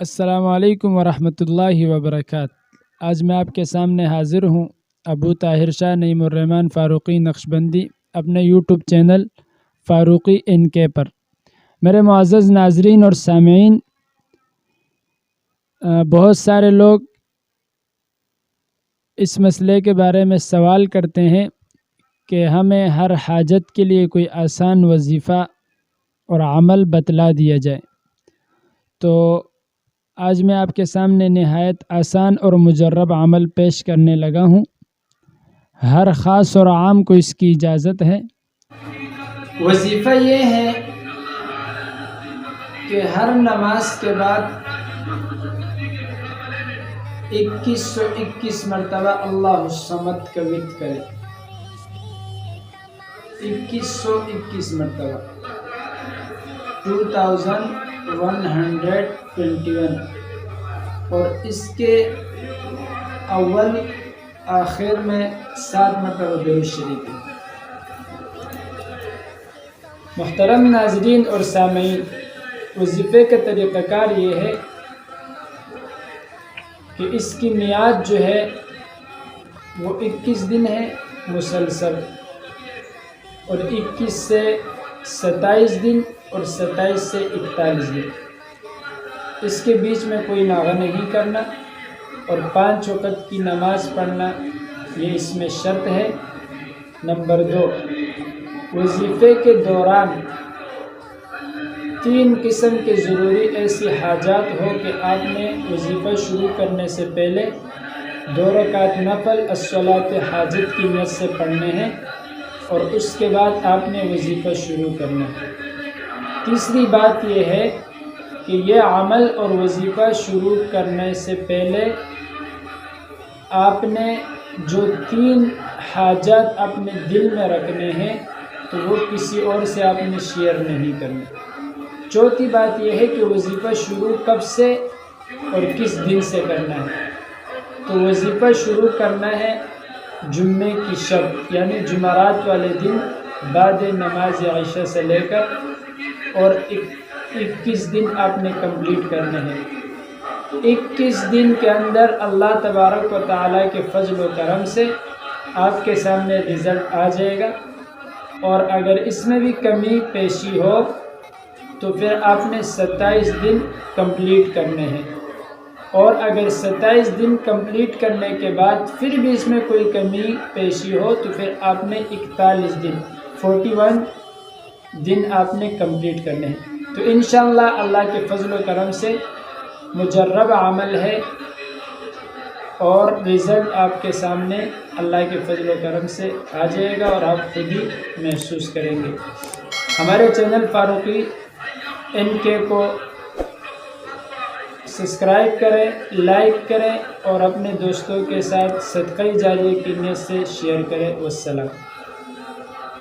السلام علیکم ورحمۃ اللہ وبرکاتہ۔ آج میں آپ کے سامنے حاضر ہوں ابو طاہر شاہ نعیم الرحمن فاروقی نقشبندی اپنے یوٹیوب چینل فاروقی NK پر۔ میرے معزز ناظرین اور سامعین، بہت سارے لوگ اس مسئلے کے بارے میں سوال کرتے ہیں کہ ہمیں ہر حاجت کے لیے کوئی آسان وظیفہ اور عمل بتلا دیا جائے۔ تو آج میں آپ کے سامنے نہایت آسان اور مجرب عمل پیش کرنے لگا ہوں۔ ہر خاص اور عام کو اس کی اجازت ہے۔ وظیفہ یہ ہے کہ ہر نماز کے بعد 2121 مرتبہ اللہ الصمد کا ورد کرے۔ 2121 مرتبہ 2121، اور اس کے اول آخر میں 7 مرتبہ درود شریف ہے۔ محترم ناظرین اور سامعین، وظیفے کا طریقہ کار یہ ہے کہ اس کی میعاد جو ہے وہ 21 دن ہے مسلسل، اور 21 سے 27 دن اور 27 سے 41 دن۔ اس کے بیچ میں کوئی ناغہ نہیں کرنا، اور 5 وقت کی نماز پڑھنا یہ اس میں شرط ہے۔ نمبر 2، وظیفے کے دوران 3 قسم کے ضروری ایسی حاجات ہو کہ آپ نے وظیفہ شروع کرنے سے پہلے 2 رکعت نفل الصلاۃ حاجت کی نیت سے پڑھنے ہیں، اور اس کے بعد آپ نے وظیفہ شروع کرنا ہے۔ تیسری بات یہ ہے کہ یہ عمل اور وظیفہ شروع کرنے سے پہلے آپ نے جو 3 حاجات اپنے دل میں رکھنے ہیں تو وہ کسی اور سے آپ نے شیئر نہیں کرنا۔ چوتھی بات یہ ہے کہ وظیفہ شروع کب سے اور کس دن سے کرنا ہے۔ تو وظیفہ شروع کرنا ہے جمعے کی شب، یعنی جمعرات والے دن بعد نماز عشاء سے لے کر، اور 21 دن آپ نے کمپلیٹ کرنے ہیں۔ 21 دن کے اندر اللہ تبارک و تعالیٰ کے فضل و کرم سے آپ کے سامنے رزلٹ آ جائے گا، اور اگر اس میں بھی کمی پیشی ہو تو پھر آپ نے 27 دن کمپلیٹ کرنے ہیں، اور اگر 27 دن کمپلیٹ کرنے کے بعد پھر بھی اس میں کوئی کمی پیشی ہو تو پھر آپ نے 41 دن 41 دن آپ نے کمپلیٹ کرنے ہیں۔ تو انشاءاللہ اللہ کے فضل و کرم سے مجرب عمل ہے، اور رزلٹ آپ کے سامنے اللہ کے فضل و کرم سے آ جائے گا، اور آپ خود ہی محسوس کریں گے۔ ہمارے چینل فاروقی NK کو سبسکرائب کریں، لائک کریں، اور اپنے دوستوں کے ساتھ صدقہ جاریہ کی نیت سے شیئر کریں۔ والسلام۔